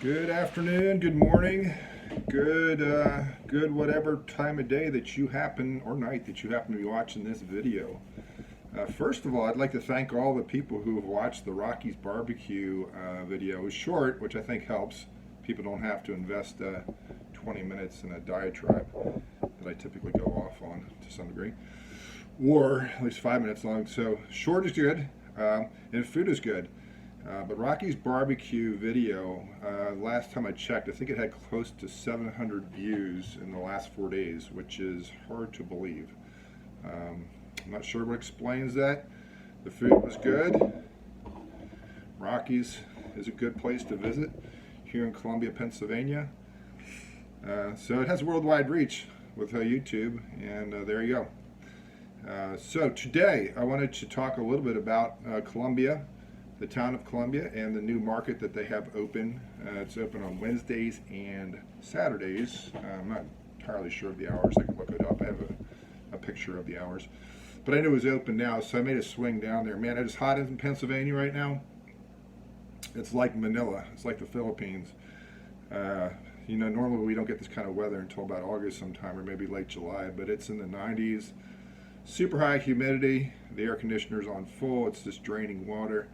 Good afternoon, good morning, good whatever time of day that you happen, or night that you happen to be watching this video. First of all, I'd like to thank all the people who have watched the Rocky's barbecue video. It was short, which I think helps. People don't have to invest 20 minutes in a diatribe that I typically go off on to some degree, or at least 5 minutes long. So short is good, and food is good. But Rocky's barbecue video, last time I checked, I think it had close to 700 views in the last 4 days, which is hard to believe. I'm not sure what explains that. The food was good. Rocky's is a good place to visit here in Columbia, Pennsylvania. So it has worldwide reach with YouTube, and there you go. So today I wanted to talk a little bit about Columbia, the town of Columbia, and the new market that they have open. It's open on Wednesdays and Saturdays. I'm not entirely sure of the hours. I can look it up. I have a picture of the hours. But I know it was open now, so I made a swing down there. Man, it is hot in Pennsylvania right now. It's like Manila. It's like the Philippines. You know, normally we don't get this kind of weather until about August sometime, or maybe late July, but it's in the 90s. Super high humidity. The air conditioner's on full. It's just draining water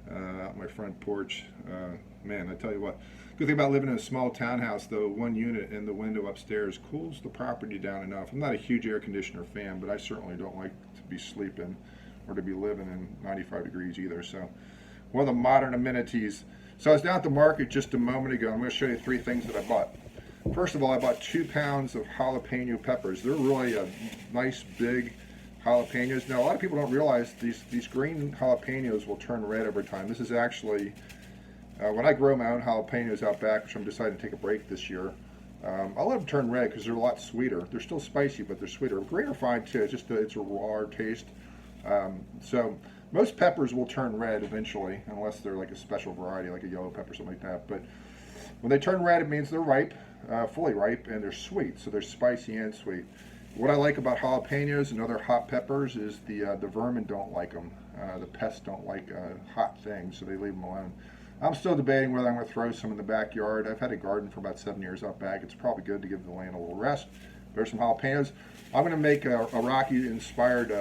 out my front porch. Man, I tell you what, good thing about living in a small townhouse though, one unit in the window upstairs cools the property down enough. I'm not a huge air conditioner fan, but I certainly don't like to be sleeping or to be living in 95 degrees either. So one of the modern amenities. So I was down at the market just a moment ago. I'm going to show you 3 things that I bought. First of all, I bought 2 pounds of jalapeno peppers. They're really a nice big jalapenos. Now, a lot of people don't realize these green jalapenos will turn red over time. This is actually, when I grow my own jalapenos out back, which I'm deciding to take a break this year, I'll let them turn red because they're a lot sweeter. They're still spicy, but they're sweeter. Green are fine too. It's just it's a raw taste. So most peppers will turn red eventually, unless they're like a special variety, like a yellow pepper, something like that. But when they turn red, it means they're ripe, fully ripe, and they're sweet. So they're spicy and sweet. What I like about jalapenos and other hot peppers is the vermin don't like them. The pests don't like hot things, so they leave them alone. I'm still debating whether I'm going to throw some in the backyard. I've had a garden for about 7 years out back. It's probably good to give the land a little rest. There's some jalapenos. I'm going to make a Rocky-inspired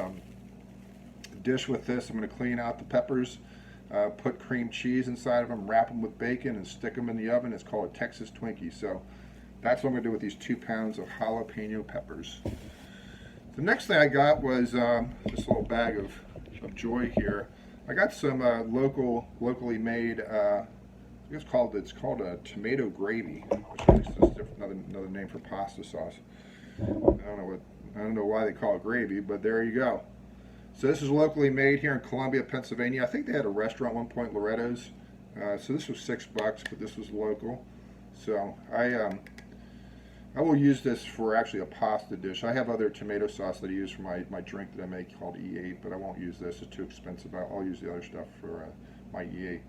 dish with this. I'm going to clean out the peppers, put cream cheese inside of them, wrap them with bacon, and stick them in the oven. It's called a Texas Twinkie. So that's what I'm going to do with these 2 pounds of jalapeno peppers. The next thing I got was this little bag of joy here. I got some locally made, I think it's called a tomato gravy, which I think is another name for pasta sauce. I don't know why they call it gravy, but there you go. So this is locally made here in Columbia, Pennsylvania. I think they had a restaurant at one point, Loretto's. So this was $6, but this was local. So I will use this for actually a pasta dish. I have other tomato sauce that I use for my drink that I make called E8, but I won't use this. It's too expensive. I'll use the other stuff for my E8.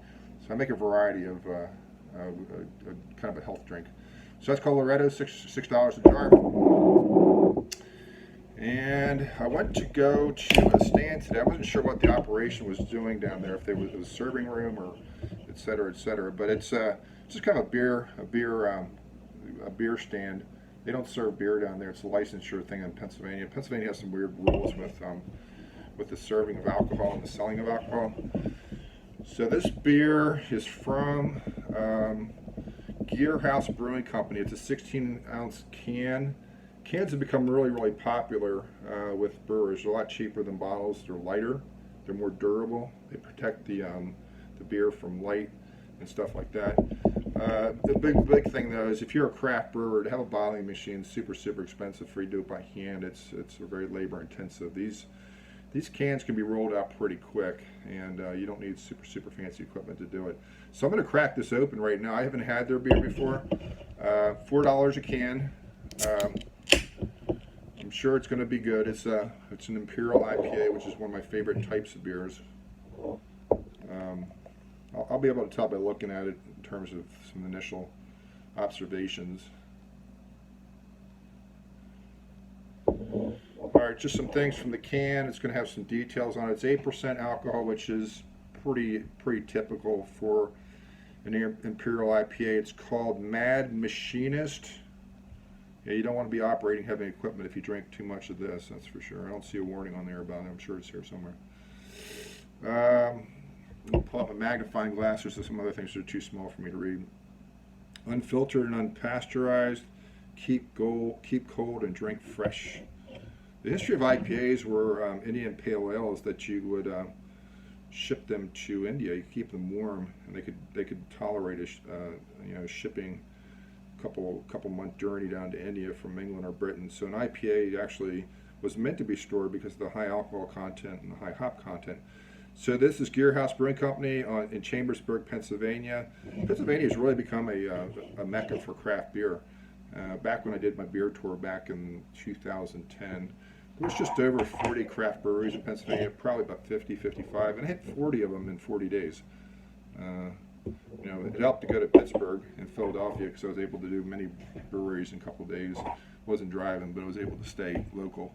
So I make a variety of kind of a health drink. So that's called Loretto, $6 a jar. And I went to go to a stand today. I wasn't sure what the operation was doing down there, if there was a serving room or et cetera, et cetera. But it's just kind of a beer stand. They don't serve beer down there. It's a licensure thing in Pennsylvania. Pennsylvania has some weird rules with the serving of alcohol and the selling of alcohol. So this beer is from Gear House Brewing Company. It's a 16-ounce can. Cans have become really, really popular with brewers. They're a lot cheaper than bottles. They're lighter. They're more durable. They protect the beer from light and stuff like that. The big thing though is if you're a craft brewer, to have a bottling machine is super expensive. For you to do it by hand, it's very labor intensive. These cans can be rolled out pretty quick, and you don't need super fancy equipment to do it. So I'm going to crack this open right now. I haven't had their beer before. $4 a can. I'm sure it's going to be good. It's an Imperial Ipa, which is one of my favorite types of beers. I'll be able to tell by looking at it in terms of some initial observations. Alright, just some things from the can. It's going to have some details on it. It's 8% alcohol, which is pretty typical for an Imperial IPA. It's called Mad Machinist. Yeah, you don't want to be operating heavy equipment if you drink too much of this, that's for sure. I don't see a warning on there about it. I'm sure it's here somewhere. I'll pull up a magnifying glass. There's some other things that are too small for me to read. Unfiltered and unpasteurized. Keep cold and drink fresh. The history of IPAs were Indian pale ales that you would ship them to India. You keep them warm, and they could tolerate a shipping couple month journey down to India from England or Britain. So an IPA actually was meant to be stored because of the high alcohol content and the high hop content. So this is Gearhouse Brewing Company in Chambersburg, Pennsylvania. Pennsylvania has really become a mecca for craft beer. Back when I did my beer tour back in 2010, there was just over 40 craft breweries in Pennsylvania, probably about 50, 55, and I hit 40 of them in 40 days. It helped to go to Pittsburgh and Philadelphia because I was able to do many breweries in a couple of days. Wasn't driving, but I was able to stay local.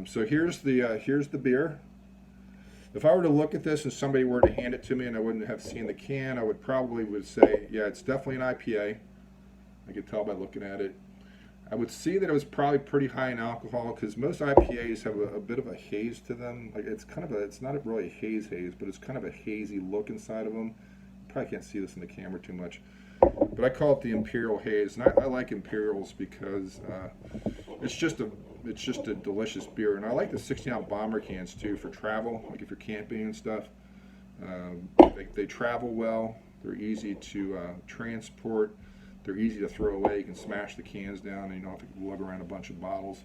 So here's the beer. If I were to look at this and somebody were to hand it to me and I wouldn't have seen the can, I would say, yeah, it's definitely an IPA. I could tell by looking at it. I would see that it was probably pretty high in alcohol because most IPAs have a bit of a haze to them. Like it's not really a haze, but it's kind of a hazy look inside of them. You probably can't see this in the camera too much, but I call it the Imperial Haze, and I like Imperials because it's just a delicious beer, and I like the 16-ounce bomber cans too for travel, like if you're camping and stuff. They travel well. They're easy to transport. They're easy to throw away. You can smash the cans down and you don't have to lug around a bunch of bottles.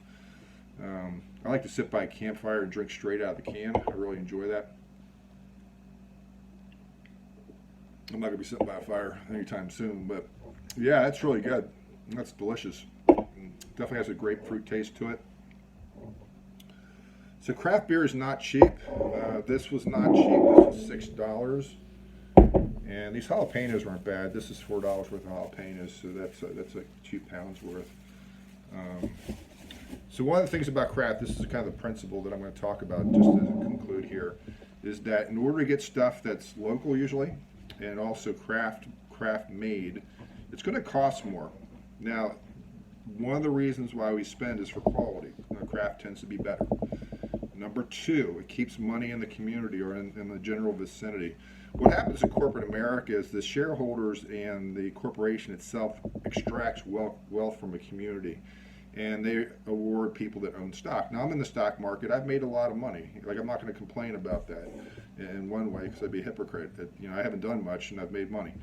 I like to sit by a campfire and drink straight out of the can. I really enjoy that. I'm not going to be sitting by a fire anytime soon, but yeah, it's really good. That's delicious. Definitely has a grapefruit taste to it. So craft beer is not cheap. This was not cheap. This was $6. And these jalapeños weren't bad. This is $4 worth of jalapeños, so that's like 2 pounds worth. So one of the things about craft, this is kind of the principle that I'm going to talk about just to conclude here, is that in order to get stuff that's local usually, and also craft made, it's going to cost more. Now, one of the reasons why we spend is for quality. Craft tends to be better. Number two, it keeps money in the community or in the general vicinity. What happens in corporate America is the shareholders and the corporation itself extracts wealth from a community, and they award people that own stock. Now, I'm in the stock market. I've made a lot of money. Like, I'm not going to complain about that in one way because I'd be a hypocrite. I haven't done much and I've made money.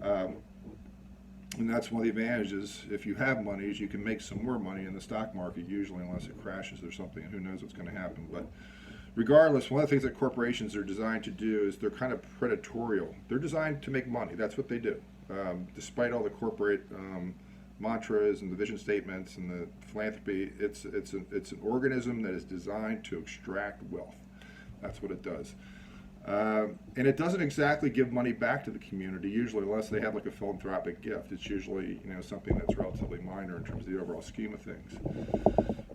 And that's one of the advantages. If you have money, is you can make some more money in the stock market usually, unless it crashes or something, and who knows what's going to happen. But regardless, one of the things that corporations are designed to do is they're kind of predatorial. They're designed to make money. That's what they do. Despite all the corporate mantras and the vision statements and the philanthropy, it's an organism that is designed to extract wealth. That's what it does. And it doesn't exactly give money back to the community usually, unless they have like a philanthropic gift. It's usually something that's relatively minor in terms of the overall scheme of things.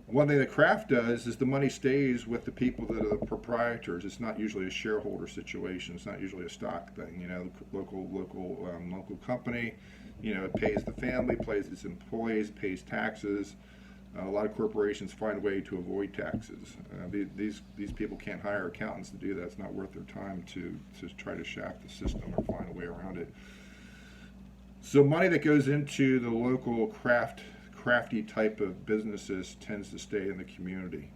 One thing that craft does is the money stays with the people that are the proprietors. It's not usually a shareholder situation. It's not usually a stock thing. The local company, it pays the family, pays its employees, pays taxes. A lot of corporations find a way to avoid taxes. These people can't hire accountants to do that. It's not worth their time to try to shaft the system or find a way around it. So money that goes into the local crafty type of businesses tends to stay in the community.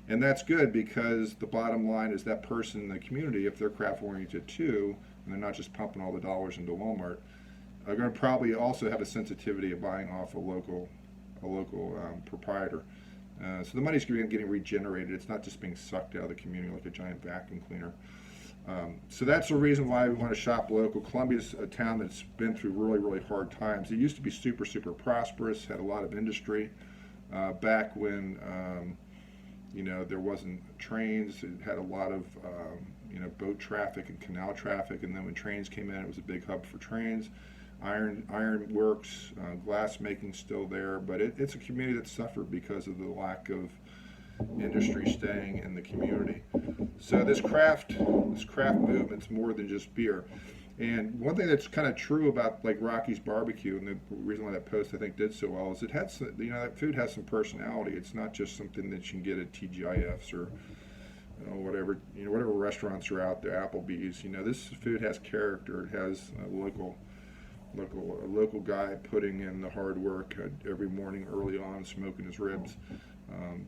And that's good because the bottom line is that person in the community, if they're craft oriented too, and they're not just pumping all the dollars into Walmart, are going to probably also have a sensitivity of buying off a local proprietor. So the money's getting regenerated. It's not just being sucked out of the community like a giant vacuum cleaner. So that's the reason why we want to shop local. Columbia's a town that's been through really, really hard times. It used to be super, super prosperous, had a lot of industry. Back when there wasn't trains, it had a lot of boat traffic and canal traffic, and then when trains came in, it was a big hub for trains. Iron works, glass making still there, but it's a community that suffered because of the lack of industry staying in the community. So this craft movement's more than just beer. And one thing that's kind of true about like Rocky's Barbecue, and the reason why that post I think did so well, is it had some, that food has some personality. It's not just something that you can get at TGIFs or whatever restaurants are out there, Applebee's. This food has character. It has a local guy putting in the hard work every morning early on, smoking his ribs.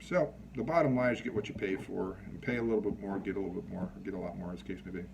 So the bottom line is you get what you pay for, and pay a little bit more, get a little bit more, or get a lot more, as the case may be.